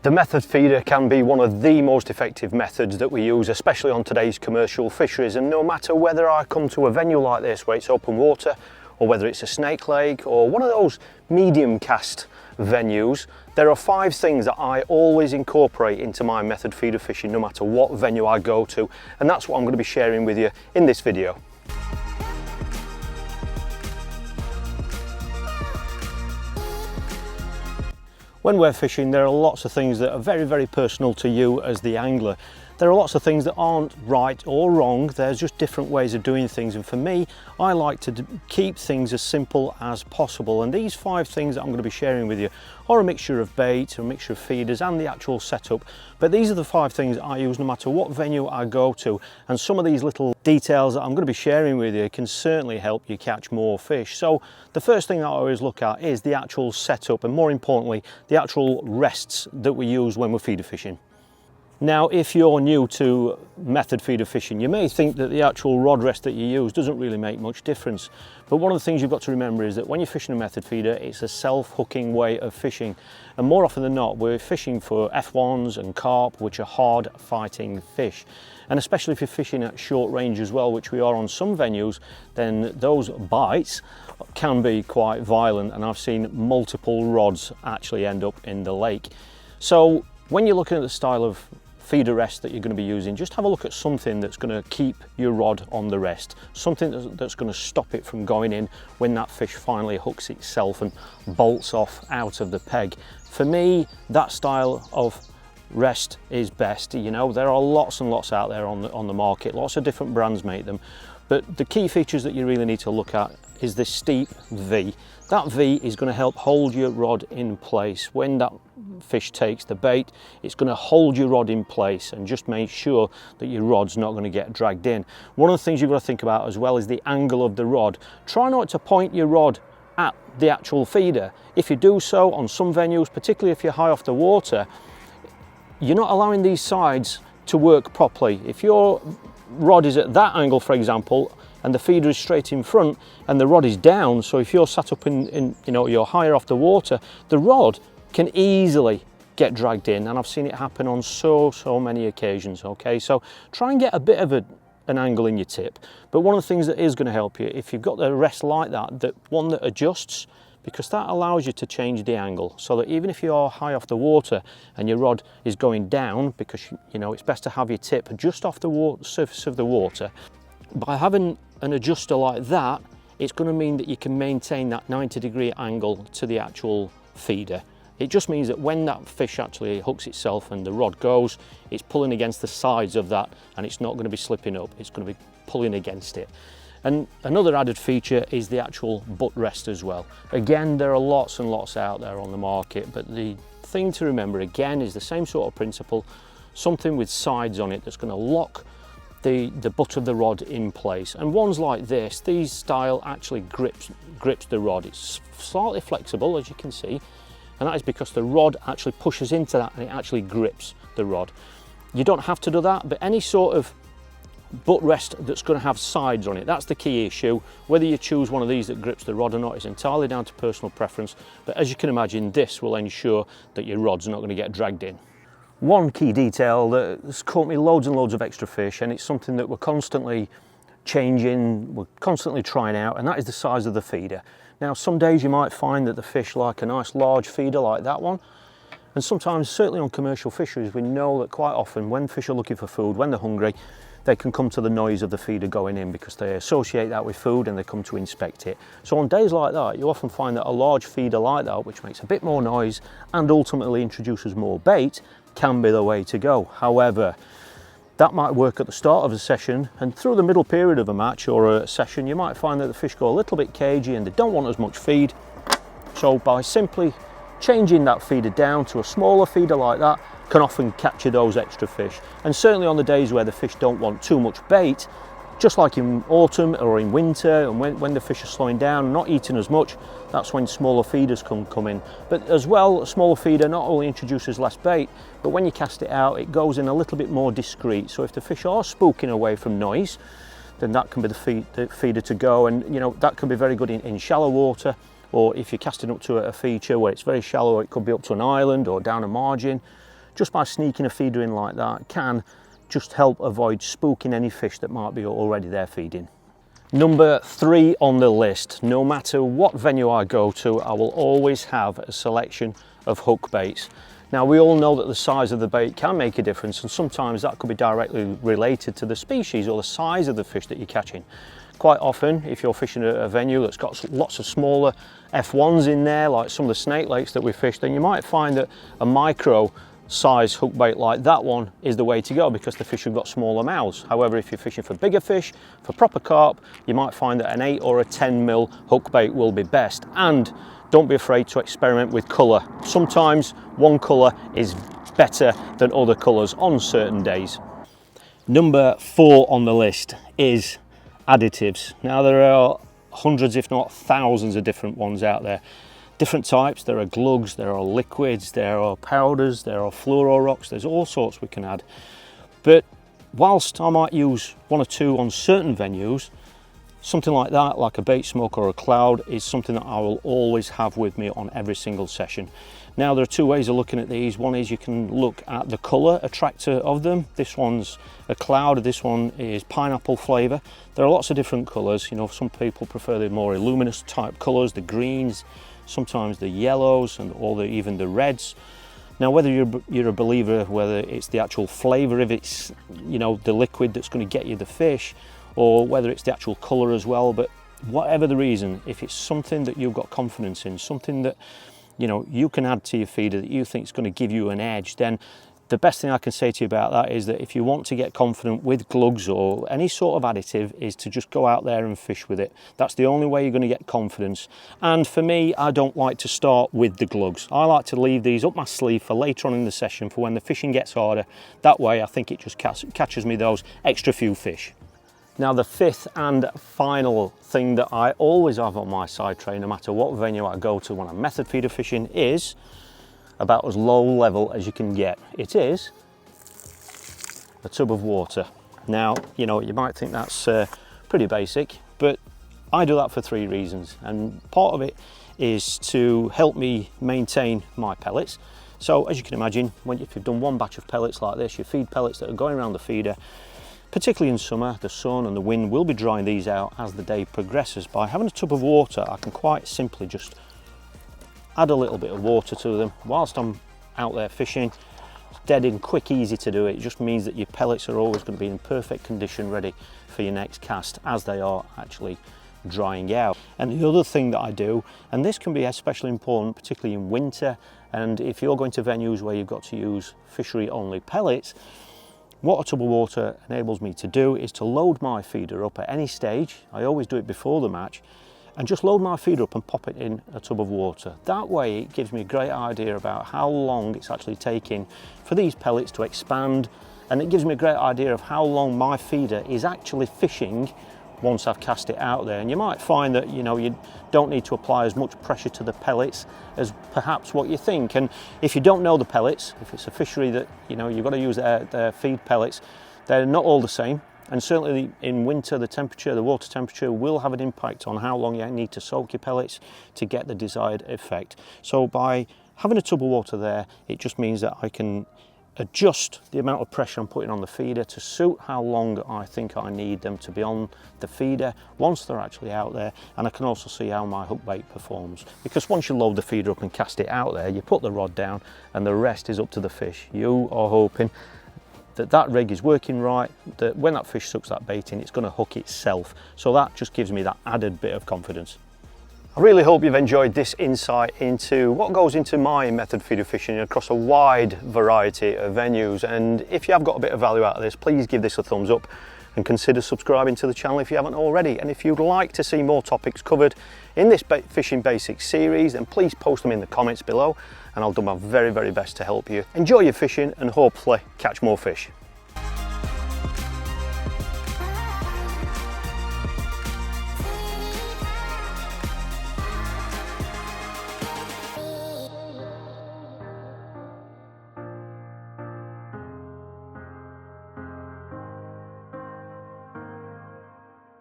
The method feeder can be one of the most effective methods that we use, especially on today's commercial fisheries, and no matter whether I come to a venue like this where it's open water or whether it's a snake lake or one of those medium cast venues, there are 5 things that I always incorporate into my method feeder fishing no matter what venue I go to, and that's what I'm going to be sharing with you in this video. When we're fishing, there are lots of things that are very personal to you as the angler. There are lots of things that aren't right or wrong, there's just different ways of doing things, and for me, I like to keep things as simple as possible, and these 5 things that I'm going to be sharing with you are a mixture of bait, a mixture of feeders and the actual setup, but these are the 5 things I use no matter what venue I go to, and some of these little details that I'm going to be sharing with you can certainly help you catch more fish. So the first thing that I always look at is the actual setup, and more importantly, the actual rests that we use when we're feeder fishing. Now, if you're new to method feeder fishing, you may think that the actual rod rest that you use doesn't really make much difference. But one of the things you've got to remember is that when you're fishing a method feeder, it's a self-hooking way of fishing. And more often than not, we're fishing for F1s and carp, which are hard fighting fish. And especially if you're fishing at short range as well, which we are on some venues, then those bites can be quite violent. And I've seen multiple rods actually end up in the lake. So when you're looking at the style of feeder rest that you're going to be using, just have a look at something that's going to keep your rod on the rest, something that's going to stop it from going in when that fish finally hooks itself and bolts off out of the peg. For me, that style of rest is best. You know, there are lots and lots out there on the market, lots of different brands make them, but the key features that you really need to look at is this steep V. That V is going to help hold your rod in place. When that fish takes the bait, it's going to hold your rod in place and just make sure that your rod's not going to get dragged in. One of the things you've got to think about as well is the angle of the rod. Try not to point your rod at the actual feeder. If you do so on some venues, particularly if you're high off the water, you're not allowing these sides to work properly. If your rod is at that angle, for example, and the feeder is straight in front and the rod is down, so if you're sat up in you know, you're higher off the water, the rod can easily get dragged in, and I've seen it happen on so many occasions. Okay, so try and get a bit of an angle in your tip. But one of the things that is going to help you, if you've got the rest like that one that adjusts, because that allows you to change the angle, so that even if you are high off the water and your rod is going down, because you know it's best to have your tip just off the surface of the water, by having an adjuster like that, it's going to mean that you can maintain that 90-degree angle to the actual feeder. It just means that when that fish actually hooks itself and the rod goes, it's pulling against the sides of that, and it's not going to be slipping up, it's going to be pulling against it. And another added feature is the actual butt rest as well. Again, there are lots and lots out there on the market, but the thing to remember again is the same sort of principle, something with sides on it that's going to lock the butt of the rod in place. And ones like this, these style actually grips the rod. It's slightly flexible, as you can see, and that is because the rod actually pushes into that and it actually grips the rod. You don't have to do that, but any sort of butt rest that's going to have sides on it, that's the key issue. Whether you choose one of these that grips the rod or not is entirely down to personal preference, but as you can imagine, this will ensure that your rod's not going to get dragged in. One key detail that's caught me loads and loads of extra fish, and it's something that we're constantly changing, we're constantly trying out, and that is the size of the feeder. Now, some days you might find that the fish like a nice large feeder like that one, and sometimes, certainly on commercial fisheries, we know that quite often when fish are looking for food, when they're hungry, they can come to the noise of the feeder going in because they associate that with food and they come to inspect it. So on days like that, you often find that a large feeder like that, which makes a bit more noise and ultimately introduces more bait, can be the way to go. However, that might work at the start of a session, and through the middle period of a match or a session, you might find that the fish go a little bit cagey and they don't want as much feed. So by simply changing that feeder down to a smaller feeder like that can often capture those extra fish. And certainly on the days where the fish don't want too much bait, just like in autumn or in winter, and when the fish are slowing down, not eating as much, that's when smaller feeders come in. But as well, a smaller feeder not only introduces less bait, but when you cast it out, it goes in a little bit more discreet. So if the fish are spooking away from noise, then that can be the feeder to go. And you know, that can be very good in shallow water, or if you're casting up to a feature where it's very shallow, it could be up to an island or down a margin. just by sneaking a feeder in like that can just help avoid spooking any fish that might be already there feeding. Number 3 on the list, no matter what venue I go to, I will always have a selection of hook baits. Now we all know that the size of the bait can make a difference, and sometimes that could be directly related to the species or the size of the fish that you're catching. Quite often, if you're fishing a venue that's got lots of smaller F1s in there, like some of the snake lakes that we fish, then you might find that a micro size hook bait like that one is the way to go because the fish have got smaller mouths. However, if you're fishing for bigger fish, for proper carp, you might find that an 8 or a 10 mil hook bait will be best. And don't be afraid to experiment with colour. Sometimes one colour is better than other colours on certain days. Number 4 on the list is additives. Now there are hundreds if not thousands of different ones out there. Different types. There are glugs, there are liquids, there are powders, there are fluoro rocks, there's all sorts we can add. But whilst I might use 1 or 2 on certain venues, something like that, like a bait smoke or a cloud, is something that I will always have with me on every single session. Now there are 2 ways of looking at these. One is you can look at the colour attractor of them. This one's a cloud, this one is pineapple flavour. There are lots of different colours. You know, some people prefer the more luminous type colours, the greens, sometimes the yellows, and even the reds. Now whether you're a believer whether it's the actual flavour, if it's, you know, the liquid that's going to get you the fish, or whether it's the actual colour as well, but whatever the reason, if it's something that you've got confidence in, something that, you know, you can add to your feeder that you think is going to give you an edge, then the best thing I can say to you about that is that if you want to get confident with glugs or any sort of additive, is to just go out there and fish with it. That's the only way you're going to get confidence. And for me, I don't like to start with the glugs. I like to leave these up my sleeve for later on in the session, for when the fishing gets harder. That way I think it just catches me those extra few fish. Now the 5th and final thing that I always have on my side tray, no matter what venue I go to when I'm method feeder fishing, is about as low level as you can get. It is a tub of water. Now, you know, you might think that's pretty basic, but I do that for 3 reasons, and part of it is to help me maintain my pellets. So as you can imagine, if you've done 1 batch of pellets like this, your feed pellets that are going around the feeder, particularly in summer, the sun and the wind will be drying these out as the day progresses. By having a tub of water, I can quite simply just add a little bit of water to them whilst I'm out there fishing. It's dead in quick, easy to do. It just means that your pellets are always going to be in perfect condition, ready for your next cast as they are actually drying out. And the other thing that I do, and this can be especially important particularly in winter, and if you're going to venues where you've got to use fishery only pellets, what a tub of water enables me to do is to load my feeder up at any stage. I always do it before the match, and just load my feeder up and pop it in a tub of water. That way it gives me a great idea about how long it's actually taking for these pellets to expand, and it gives me a great idea of how long my feeder is actually fishing once I've cast it out there. And you might find that, you know, you don't need to apply as much pressure to the pellets as perhaps what you think. And if you don't know the pellets, if it's a fishery that, you know, you've got to use their feed pellets, they're not all the same. And certainly in winter, the water temperature will have an impact on how long you need to soak your pellets to get the desired effect. So by having a tub of water there, it just means that I can adjust the amount of pressure I'm putting on the feeder to suit how long I think I need them to be on the feeder once they're actually out there. And I can also see how my hook bait performs, because once you load the feeder up and cast it out there, you put the rod down and the rest is up to the fish. You are hoping that that rig is working right, that when that fish sucks that bait in, it's going to hook itself. So that just gives me that added bit of confidence. I really hope you've enjoyed this insight into what goes into my method feeder fishing across a wide variety of venues. And if you have got a bit of value out of this, please give this a thumbs up and consider subscribing to the channel if you haven't already. And if you'd like to see more topics covered in this Fishing Basics series, then please post them in the comments below, and I'll do my very, very best to help you. Enjoy your fishing and hopefully catch more fish.